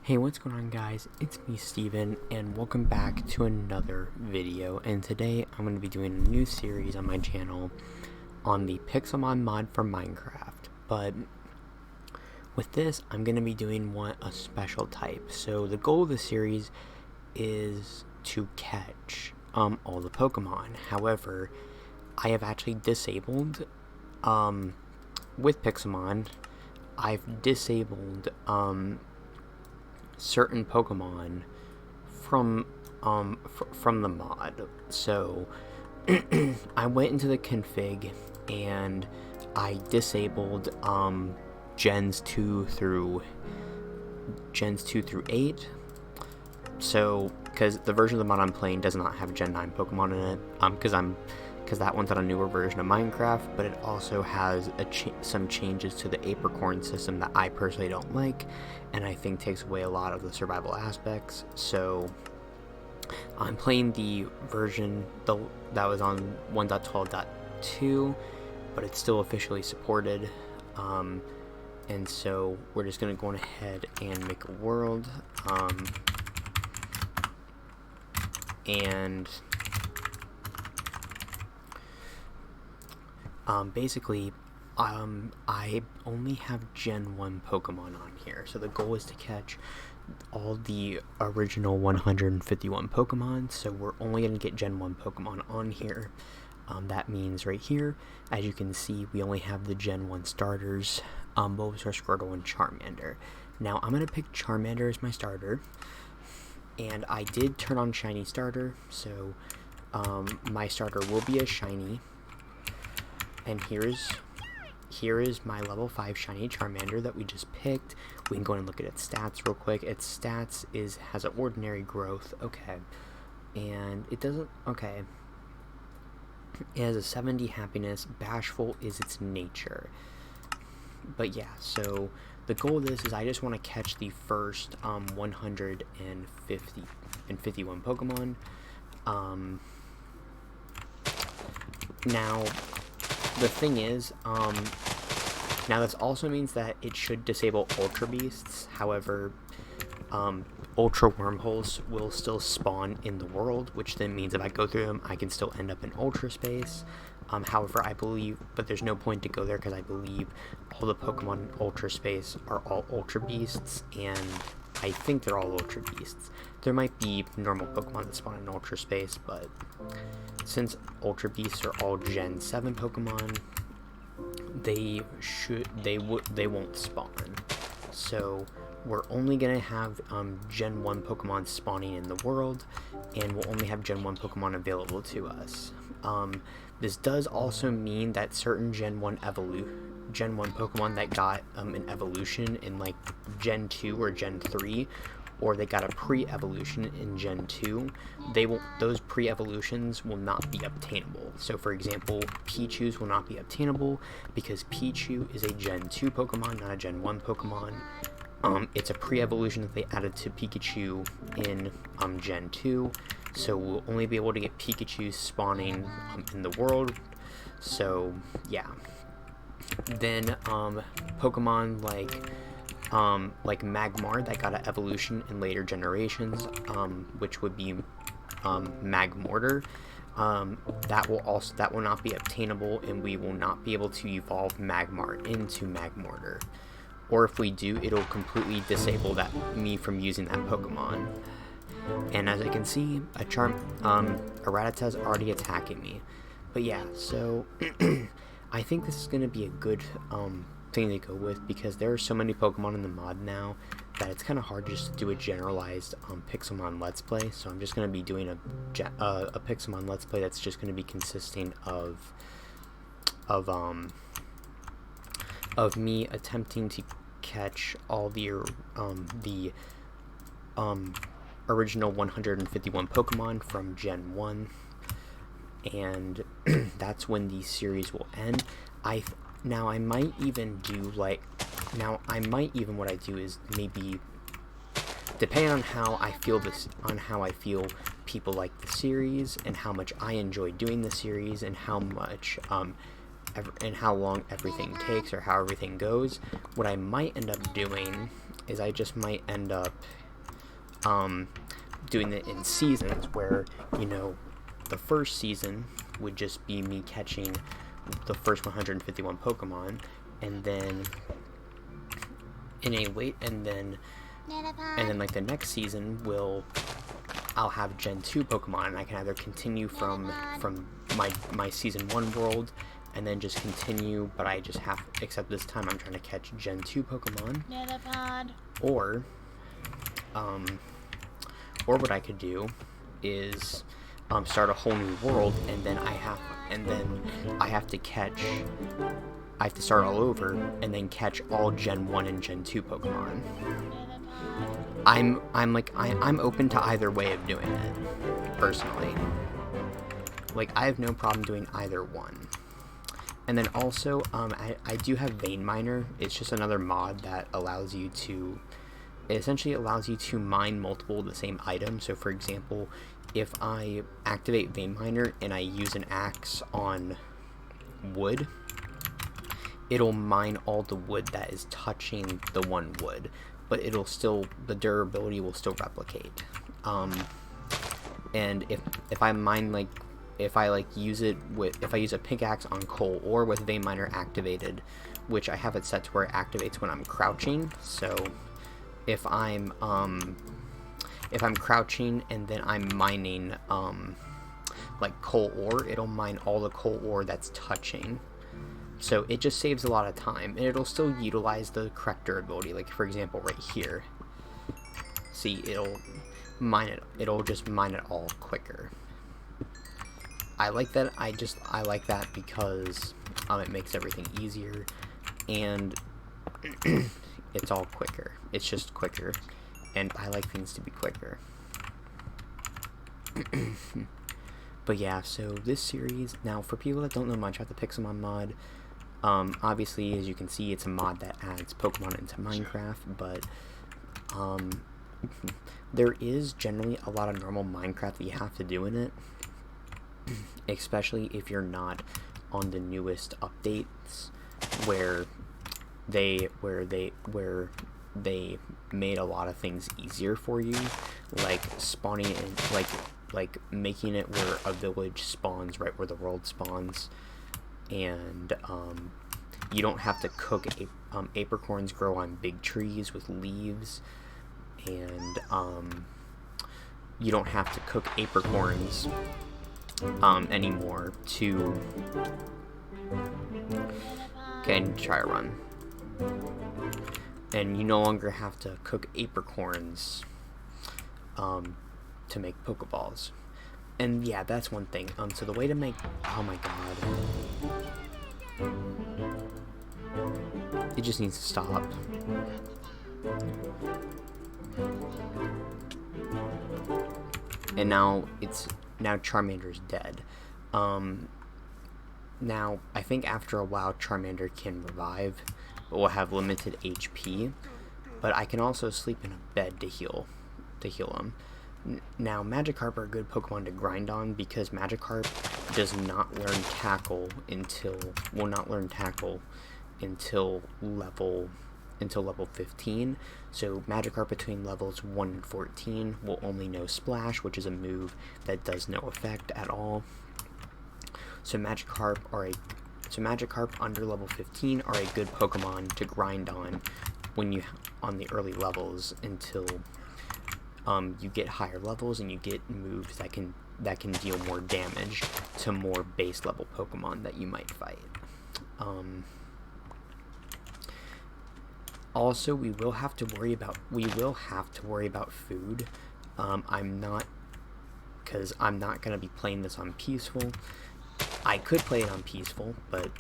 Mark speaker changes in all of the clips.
Speaker 1: Hey, what's going on, guys? It's me, Steven, and welcome back to another video. And today I'm going to be doing a new series on my channel on the Pixelmon mod for Minecraft. But with this, I'm going to be doing a special type. So the goal of the series is to catch all the Pokemon. However, I have actually disabled with Pixelmon. I've disabled certain Pokemon from the mod. So I went into the config and I disabled gens 2 through 8. So because the version of the mod I'm playing does not have Gen 9 Pokemon in it, because that one's on a newer version of Minecraft, but it also has some changes to the apricorn system that I personally don't like, and I think takes away a lot of the survival aspects. So I'm playing the version that was on 1.12.2, but it's still officially supported, and so we're just going to go ahead and make a world, and basically, I only have Gen 1 Pokemon on here, so the goal is to catch all the original 151 Pokemon, so we're only going to get Gen 1 Pokemon on here. That means right here, as you can see, we only have the Gen 1 starters, Bulbasaur, Squirtle, and Charmander. Now, I'm going to pick Charmander as my starter, and I did turn on Shiny Starter, so my starter will be a Shiny. And here is my level 5 Shiny Charmander that we just picked. We can go and look at its stats real quick. Its stats has an ordinary growth, okay. And it doesn't, okay. It has a 70 happiness. Bashful is its nature. But yeah, so the goal of this is I just want to catch the first 151 Pokemon. Now, the thing is, now this also means that it should disable Ultra Beasts. However, Ultra Wormholes will still spawn in the world, which then means if I go through them, I can still end up in Ultra Space. However, I believe, but there's no point to go there because I believe all the Pokemon in Ultra Space are all Ultra Beasts, and I think they're all Ultra Beasts. There might be normal Pokemon that spawn in Ultra Space, but since Ultra Beasts are all Gen 7 Pokemon, they won't spawn. So we're only gonna have Gen 1 Pokemon spawning in the world, and we'll only have Gen 1 Pokemon available to us. This does also mean that certain Gen 1 Pokemon that got an evolution in like Gen 2 or Gen 3, or they got a pre-evolution in Gen 2, those pre-evolutions will not be obtainable. So for example, Pichu's will not be obtainable because Pichu is a Gen 2 Pokemon, not a Gen 1 Pokemon. It's a pre-evolution that they added to Pikachu in Gen 2, so we'll only be able to get Pikachu spawning in the world. So yeah. Then Pokemon like Magmar that got an evolution in later generations, which would be Magmortar, that will not be obtainable, and we will not be able to evolve Magmar into Magmortar. Or if we do, it'll completely disable me from using that Pokemon. And as I can see, a Rattata's already attacking me. But yeah, so I think this is going to be a good thing to go with, because there are so many Pokemon in the mod now that it's kind of hard just to do a generalized Pixelmon Let's Play. So I'm just going to be doing a Pixelmon Let's Play that's just going to be consisting of me attempting to catch all the original 151 Pokemon from Gen 1, and that's when the series will end. I might even what I do is maybe, depending on how I feel people like the series, and how much I enjoy doing the series, and how much and how long everything takes or how everything goes, what I might end up doing is I just might end up doing it in seasons where, you know, the first season would just be me catching the first 151 Pokemon, and then and then like the next season I'll have Gen 2 Pokemon, and I can either continue from my Season 1 world, and then just continue, but I just have, except this time I'm trying to catch Gen 2 Pokemon. Or what I could do is start a whole new world, and then I have to start all over and then catch all Gen 1 and Gen 2 Pokemon. I'm open to either way of doing it, personally. Like, I have no problem doing either one. And then also, I do have Vein Miner. It's just another mod that essentially allows you to mine multiple of the same item. So for example, if I activate Vein Miner and I use an axe on wood, it'll mine all the wood that is touching the one wood, but the durability will still replicate. And if I use a pickaxe on coal or with Vein Miner activated, which I have it set to where it activates when I'm crouching, so if I'm crouching and then I'm mining like coal ore, it'll mine all the coal ore that's touching. So it just saves a lot of time, and it'll still utilize the correct durability. Like for example, right here, see, it'll just mine it all quicker. I like that. I like that because it makes everything easier, and it's all quicker. It's just quicker, and I like things to be quicker. But yeah, so this series, now for people that don't know much about the Pixelmon mod, obviously, as you can see, it's a mod that adds Pokemon into Minecraft, but there is generally a lot of normal Minecraft that you have to do in it, especially if you're not on the newest updates where they made a lot of things easier for you, like spawning in, like making it where a village spawns right where the world spawns, and you don't have to cook. Apricorns grow on big trees with leaves, and you don't have to cook apricorns anymore to. Okay, I need to try a run. And you no longer have to cook apricorns to make Pokeballs. And yeah, that's one thing. So the way to make... Oh my god. It just needs to stop. And now Charmander's dead. Now, I think after a while Charmander can revive, but will have limited HP. But I can also sleep in a bed to heal him. Now, Magikarp are a good Pokemon to grind on because Magikarp does not learn Tackle until level 15. So Magikarp between levels 1 and 14 will only know Splash, which is a move that does no effect at all. So Magikarp under level 15 are a good Pokemon to grind on on the early levels until you get higher levels and you get moves that can deal more damage to more base level Pokemon that you might fight. Also, we will have to worry about food. I'm not gonna be playing this on peaceful. I could play it on peaceful, but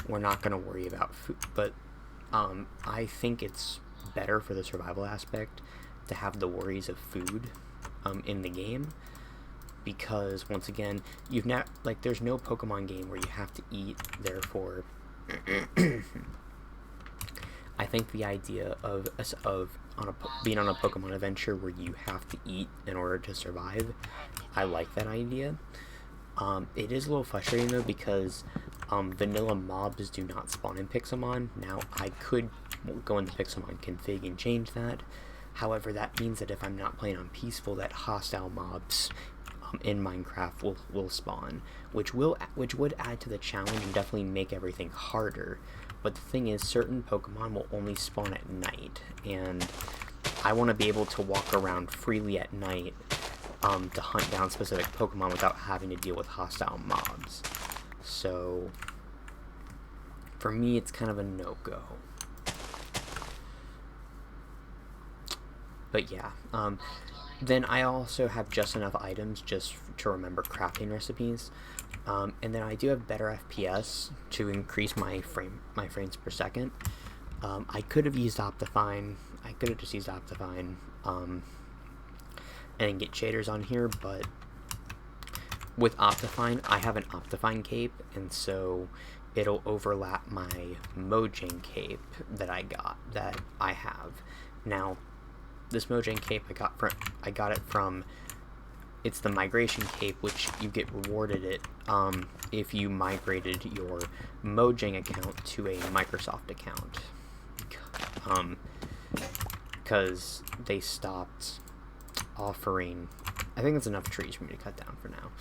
Speaker 1: we're not gonna worry about food. But I think it's better for the survival aspect to have the worries of food in the game, because once again, there's no Pokemon game where you have to eat. Therefore, I think the idea of being on a Pokemon adventure where you have to eat in order to survive, I like that idea. It is a little frustrating though, because Vanilla mobs do not spawn in Pixelmon. Now, I could go in the Pixelmon config and change that. However, that means that if I'm not playing on peaceful, that hostile mobs in Minecraft will spawn, which would add to the challenge and definitely make everything harder. But the thing is, certain Pokemon will only spawn at night, and I want to be able to walk around freely at night to hunt down specific Pokemon without having to deal with hostile mobs. So, for me, it's kind of a no-go. But yeah, then I also have just enough items just to remember crafting recipes. And then I do have better FPS to increase my frames per second. I could have used Optifine. I could have just used Optifine and get shaders on here, but with Optifine, I have an Optifine cape, and so it'll overlap my Mojang cape that I have. Now, this Mojang cape I got it from, it's the migration cape, which you get rewarded it if you migrated your Mojang account to a Microsoft account, because they stopped offering, I think that's enough trees for me to cut down for now,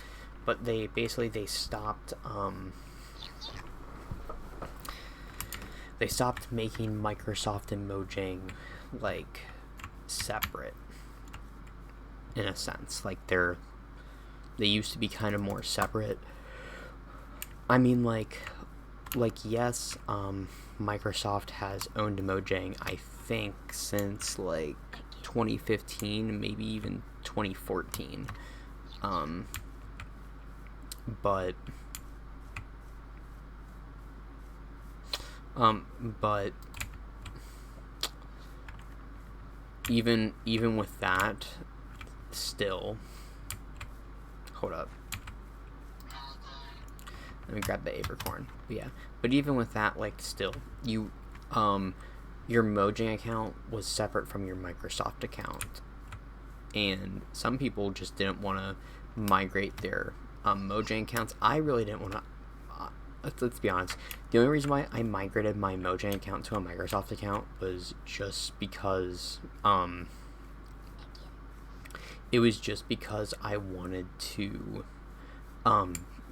Speaker 1: but they stopped making Microsoft and Mojang like separate, in a sense. Like they used to be kind of more separate. I mean, like yes, Microsoft has owned Mojang, I think, since like 2015, maybe even 2014. But even with that, still, hold up, let me grab the apricorn. But yeah, but even with that, like, still, your Mojang account was separate from your Microsoft account, and some people just didn't want to migrate their Mojang accounts. I really didn't want to. Let's be honest. The only reason why I migrated my Mojang account to a Microsoft account was just because it was just because I wanted to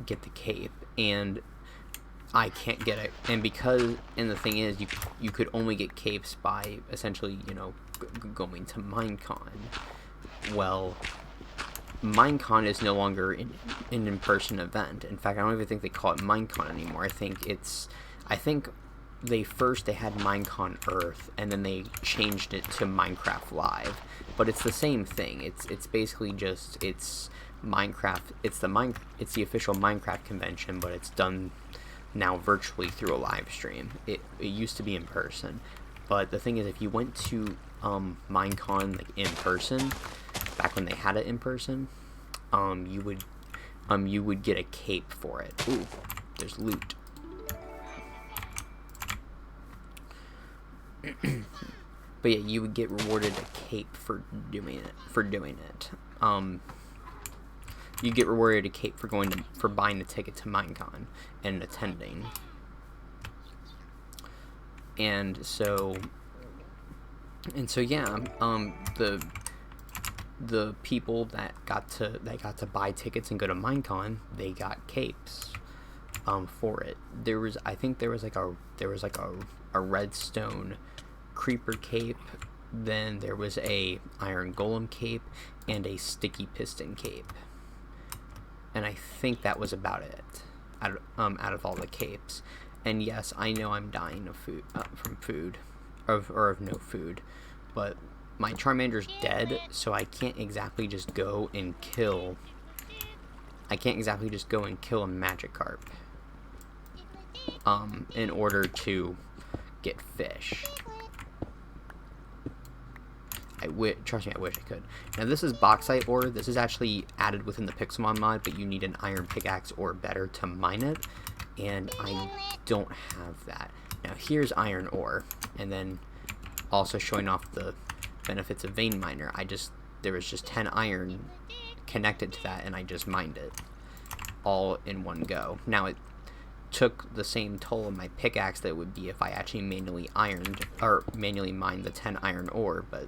Speaker 1: get the cape, and I can't get it. And the thing is, you could only get capes by essentially, going to Minecon. Well, Minecon is no longer an in-person event. In fact, I don't even think they call it Minecon anymore. I think they had Minecon Earth, and then they changed it to Minecraft Live. But it's the same thing. It's basically just, it's Minecraft. It's the official Minecraft convention, but it's done now virtually through a live stream. It used to be in person. But the thing is, if you went to Minecon like in person, back when they had it in person, you would get a cape for it. Ooh, there's loot. But yeah, you would get rewarded a cape for doing it. You get rewarded a cape for buying a ticket to Minecon and attending. And so yeah, the people that got to buy tickets and go to Minecon, they got capes for it. I think there was like a redstone creeper cape, then there was a iron golem cape, and a sticky piston cape. And I think that was about it out of all the capes. And yes, I know I'm dying of food of no food, but my Charmander's dead, so I can't exactly just go and kill a Magikarp in order to get fish. Trust me, I wish I could. Now this is bauxite ore. This is actually added within the Pixelmon mod, but you need an iron pickaxe or better to mine it, and I don't have that. Now here's iron ore, and then also showing off the benefits of vein miner. There was just 10 iron connected to that, and I just mined it all in one go. Now took the same toll on my pickaxe that it would be if I actually manually ironed, or manually mined the 10 iron ore, but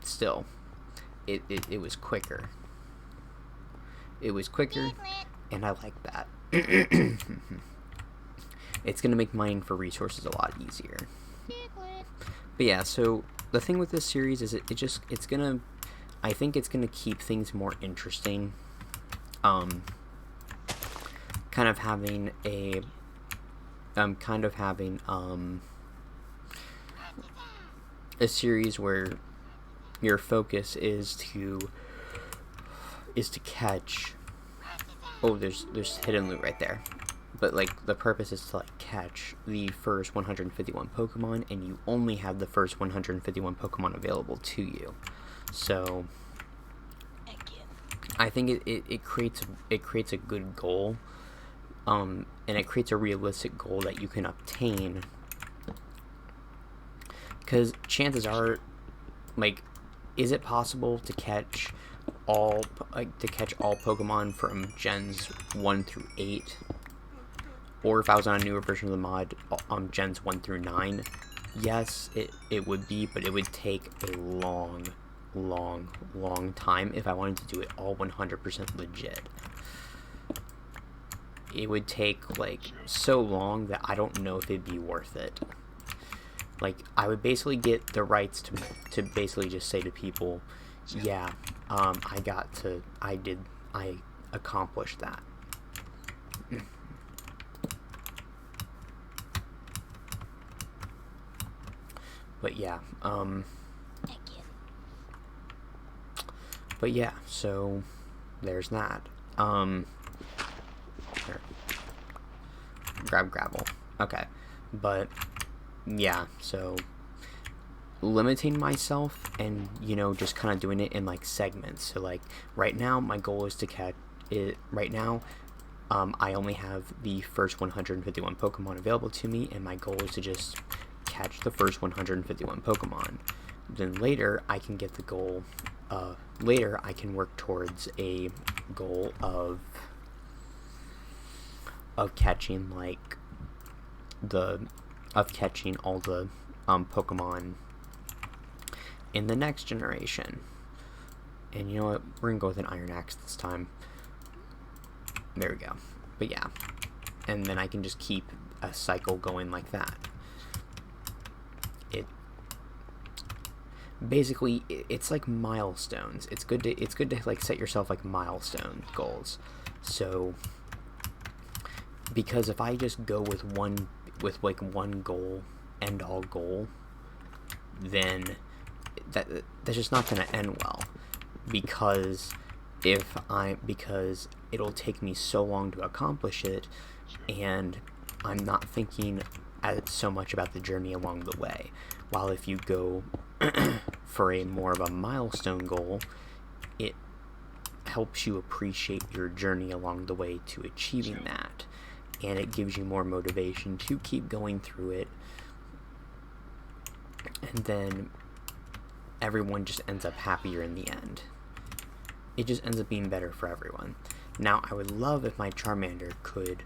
Speaker 1: still, it was quicker. It was quicker, and I like that. It's gonna make mining for resources a lot easier. But yeah, so the thing with this series is it's gonna, I think it's gonna keep things more interesting. Kind of having a, a series where your focus is to catch. Oh, there's hidden loot right there. But like the purpose is to like catch the first 151 Pokemon, and you only have the first 151 Pokemon available to you. So I think it creates a good goal, and it creates a realistic goal that you can obtain. Because chances are, like, is it possible to catch all Pokemon from gens 1 through 8? Or if I was on a newer version of the mod, gens 1 through 9, yes, it would be, but it would take a long time if I wanted to do it all 100% legit. It would take, like, so long that I don't know if it'd be worth it. Like, I would basically get the rights to basically just say to people, yeah, I accomplished that. But yeah, so there's that. Here. Grab gravel. Okay. But yeah, so limiting myself and, you know, just kind of doing it in like segments. So like right now my goal is to catch it right now. I only have the first 151 Pokemon available to me, and my goal is to just catch the first 151 Pokemon. Then later I can get the goal, later I can work towards a goal of catching like catching all the Pokemon in the next generation. And you know what, we're gonna go with an Iron Axe this time. There we go. But yeah, and then I can just keep a cycle going like that. Basically, it's like milestones. It's good to like set yourself like milestone goals. So because if I just go with one goal, end all goal, then that's just not going to end well, because it'll take me so long to accomplish it, and I'm not thinking so much about the journey along the way. While if you go for a more of a milestone goal, it helps you appreciate your journey along the way to achieving that, and it gives you more motivation to keep going through it, and then everyone just ends up happier in the end. It just ends up being better for everyone. Now, I would love if my Charmander could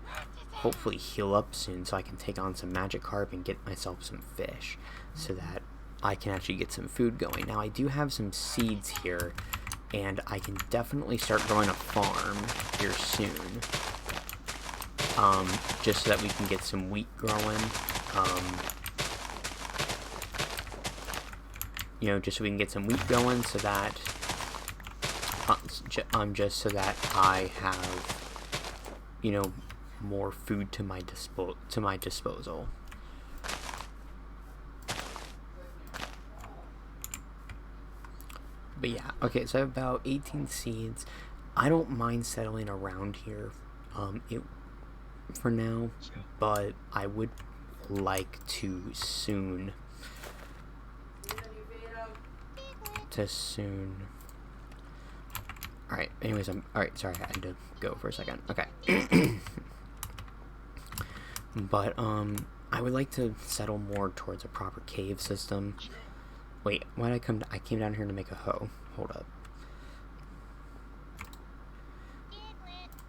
Speaker 1: hopefully heal up soon so I can take on some Magikarp and get myself some fish so that I can actually get some food going. Now, I do have some seeds here, and I can definitely start growing a farm here soon, just so that we can get some wheat growing, you know, just so we can get some wheat going, so that just so that I have, you know, more food to my disposal. But yeah, okay, so I have about 18 seeds. I don't mind settling around here for now, but I would like to soon Alright, anyways, alright, sorry, I had to go for a second. Okay. But, I would like to settle more towards a proper cave system. Wait, why did I came down here to make a hoe. Hold up.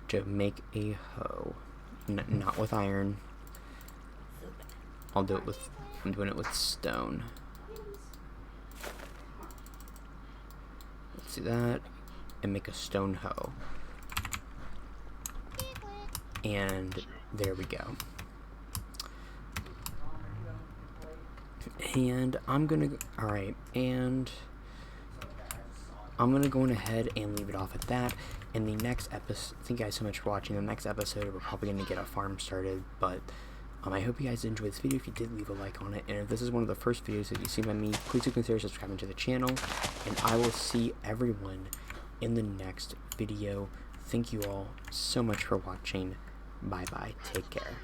Speaker 1: To make a hoe. not with iron. I'm doing it with stone. Let's do that, and make a stone hoe. And there we go. And alright, and I'm gonna go on ahead and leave it off at that. In the next episode, thank you guys so much for watching. The next episode, we're probably gonna get a farm started, but I hope you guys enjoyed this video. If you did, leave a like on it, and if this is one of the first videos that you see by me, please do consider subscribing to the channel, and I will see everyone in the next video. Thank you all so much for watching. Bye bye, take care.